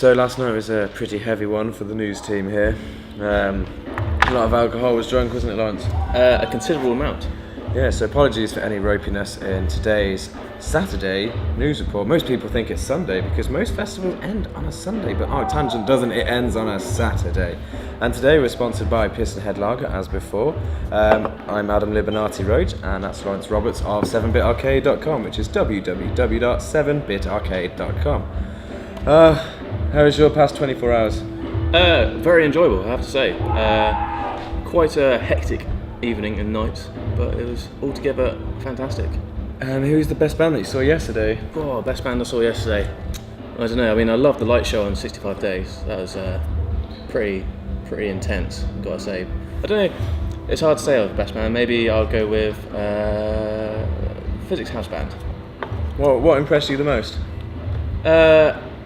So last night was a pretty heavy one for the news team here. A lot of alcohol was drunk, wasn't it, Lawrence? A considerable amount. Yeah, so apologies for any ropiness in today's Saturday news report. Most people think it's Sunday because most festivals end on a Sunday, but ArcTanGent doesn't, it ends on a Saturday. And today we're sponsored by Pistonhead Lager, as before. I'm Adam Libernati Roach, and that's Lawrence Roberts of 7bitarcade.com, which is www.7bitarcade.com. How was your past 24 hours? Very enjoyable, I have to say. Quite a hectic evening and night, but it was altogether fantastic. Who's the best band that you saw yesterday? Oh, best band I saw yesterday. I don't know. I mean, I loved the light show on 65 Days. That was pretty intense, gotta say. I don't know. It's hard to say of best band. Maybe I'll go with Physics House Band. What impressed you the most?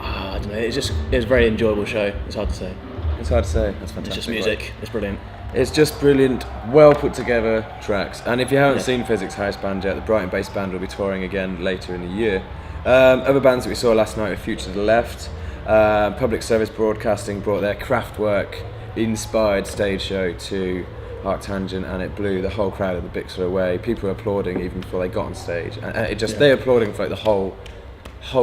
I don't know. It was a very enjoyable show. It's hard to say. It's hard to say. That's fantastic. It's just music. It's brilliant. It's just brilliant, well put together tracks. And if you haven't seen Physics House Band yet, the Brighton-based band will be touring again later in the year. Other bands that we saw last night were Future to the Left. Public Service Broadcasting brought their Kraftwerk-inspired stage show to ArcTanGent, and it blew the whole crowd of the Bixler away. People were applauding even before they got on stage. And they were applauding for like the whole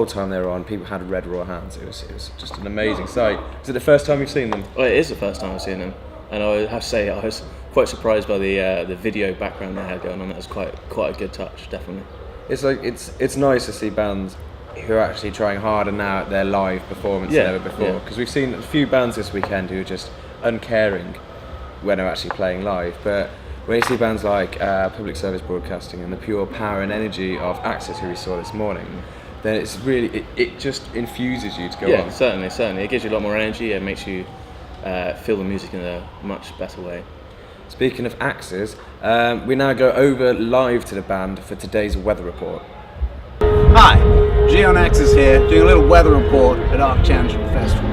time they were on. People had red raw hands. It was just an amazing sight. Is it the first time you've seen them? Oh, it is the first time I've seen them. And I have to say, I was quite surprised by the video background they had going on. It was quite a good touch, definitely. It's nice to see bands who are actually trying harder now at their live performance than ever before. Because we've seen a few bands this weekend who are just uncaring when they're actually playing live. But when you see bands like Public Service Broadcasting and the pure power and energy of Axis, who we saw this morning, then it's really it just infuses you to go on. Yeah, certainly. It gives you a lot more energy. It makes you feel the music in a much better way. Speaking of Axes, we now go over live to the band for today's weather report. Hi, Gion Axes here, doing a little weather report at ArcTanGent Festival.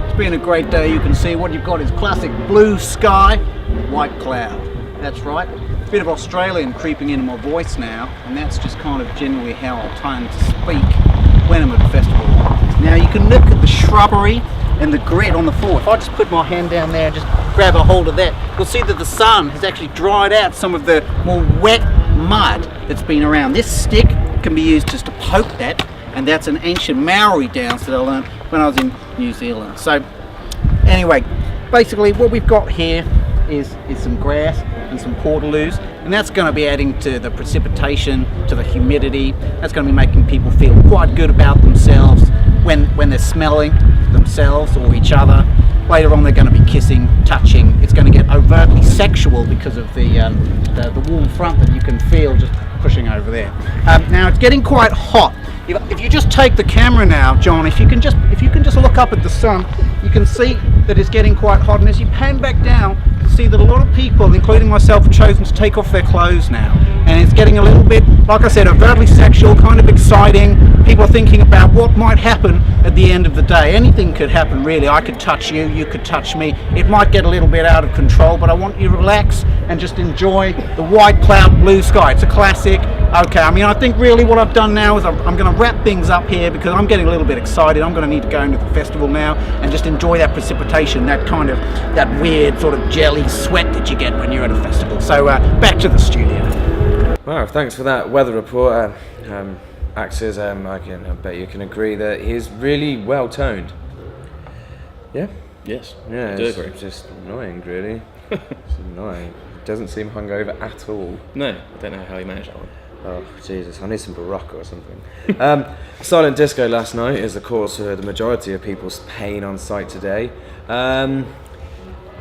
It's been a great day. You can see what you've got is classic blue sky, white cloud. That's right. A bit of Australian creeping into my voice now, and that's just kind of generally how I tend to speak when I'm at a festival. Now you can look at the shrubbery and the grit on the floor. If I just put my hand down there and just grab a hold of that, you'll see that the sun has actually dried out some of the more wet mud that's been around. This stick can be used just to poke that, and that's an ancient Maori dance that I learned when I was in New Zealand. So anyway, basically what we've got here is some grass and some portaloos, and that's going to be adding to the precipitation, to the humidity. That's going to be making people feel quite good about themselves when they're smelling themselves or each other. Later on they're going to be kissing, touching. It's going to get overtly sexual because of the warm front that you can feel just pushing over there. Now it's getting quite hot. If you just take the camera now, John, if you can just look up at the sun, you can see that it's getting quite hot, and as you pan back down, you see that a lot of people, including myself, have chosen to take off their clothes now. And it's getting a little bit, like I said, overtly sexual, kind of exciting. People are thinking about what might happen at the end of the day. Anything could happen, really. I could touch you, you could touch me. It might get a little bit out of control, but I want you to relax and just enjoy the white cloud, blue sky. It's a classic. Okay, I mean, I think really what I've done now is I'm going to wrap things up here because I'm getting a little bit excited. I'm going to need to go into the festival now and just enjoy that precipitation, that weird sort of jelly sweat that you get when you're at a festival. So back to the studio. Wow, thanks for that weather report. Axes, I bet you can agree that he's really well toned. Yeah? Yes, Yeah, I do agree. it's just annoying, really. It's annoying. Doesn't seem hungover at all. No, I don't know how he managed that one. Oh, Jesus, I need some Barocca or something. Silent disco last night is the cause for the majority of people's pain on site today.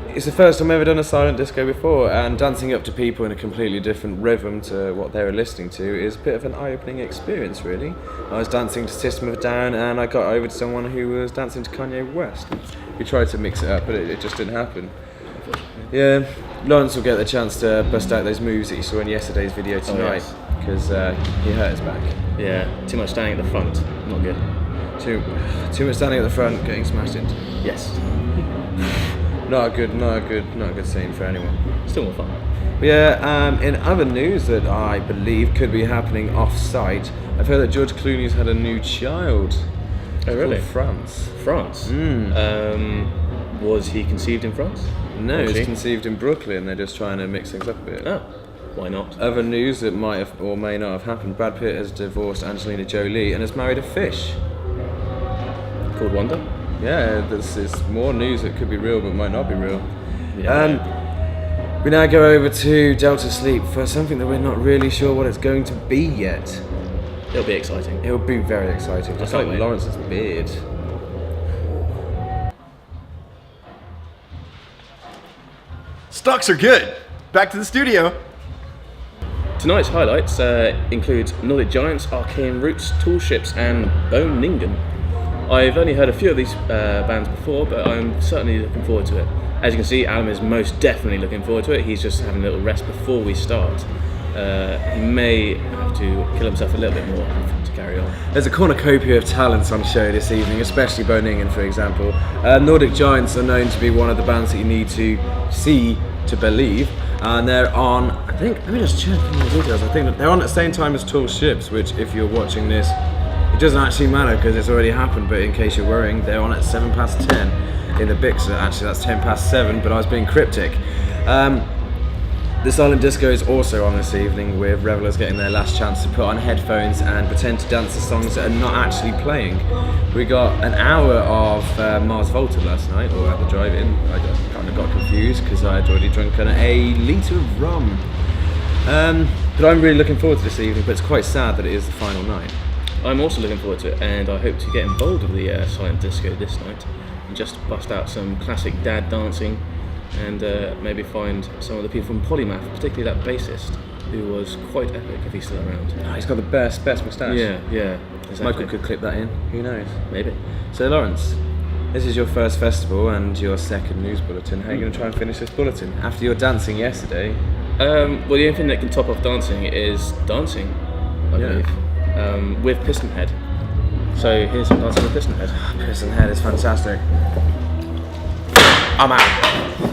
It's the first time I've ever done a silent disco before, and dancing up to people in a completely different rhythm to what they were listening to is a bit of an eye-opening experience, really. I was dancing to System of a Down, and I got over to someone who was dancing to Kanye West. We tried to mix it up, but it just didn't happen. Yeah, Lawrence will get the chance to bust out those moves that you saw in yesterday's video tonight, because he hurt his back. Yeah, too much standing at the front, not good. Too much standing at the front, getting smashed into. Yes. Not a good scene for anyone. Still more fun. But yeah, in other news that I believe could be happening off-site, I've heard that George Clooney's had a new child. Oh, really? Called France. France. Was he conceived in France? No, Or it was she? conceived in Brooklyn. They're just trying to mix things up a bit. Oh, why not? Other news that might have or may not have happened. Brad Pitt has divorced Angelina Jolie and has married a fish. Called Wonder? Yeah, this is more news that could be real but might not be real. Yeah. We now go over to Delta Sleep for something that we're not really sure what it's going to be yet. It'll be exciting. It'll be very exciting, just can't like wait. Lawrence's beard. Stocks are good. Back to the studio. Tonight's highlights include Nordic Giants, Arcane Roots, Tall Ships, and Bone Ningen. I've only heard a few of these bands before, but I'm certainly looking forward to it. As you can see, Adam is most definitely looking forward to it. He's just having a little rest before we start. He may have to kill himself a little bit more to carry on. There's a cornucopia of talents on show this evening, especially Bone Ningen, for example. Nordic Giants are known to be one of the bands that you need to see to believe, and they're on, I think, let me just check the details. I think that they're on at the same time as Tall Ships, which if you're watching this, it doesn't actually matter because it's already happened, but in case you're worrying, they're on at 10:07 in the Bix. Actually, that's 7:10, but I was being cryptic. The Silent Disco is also on this evening, with revelers getting their last chance to put on headphones and pretend to dance to songs that are not actually playing. We got an hour of Mars Volta last night, or at the drive-in. I kind of got confused because I had already drunken a litre of rum. But I'm really looking forward to this evening, but it's quite sad that it is the final night. I'm also looking forward to it, and I hope to get involved with the Silent Disco this night and just bust out some classic dad dancing and maybe find some of the people from Polymath, particularly that bassist, who was quite epic if he's still around. Oh, he's got the best moustache. Yeah, exactly. Michael could clip that in, who knows? Maybe. So Lawrence, this is your first festival and your second news bulletin. How are you going to try and finish this bulletin after your dancing yesterday? Well, the only thing that can top off dancing is dancing, I believe, with Pistonhead. So here's some dancing with Pistonhead. Piston Head is fantastic. I'm out.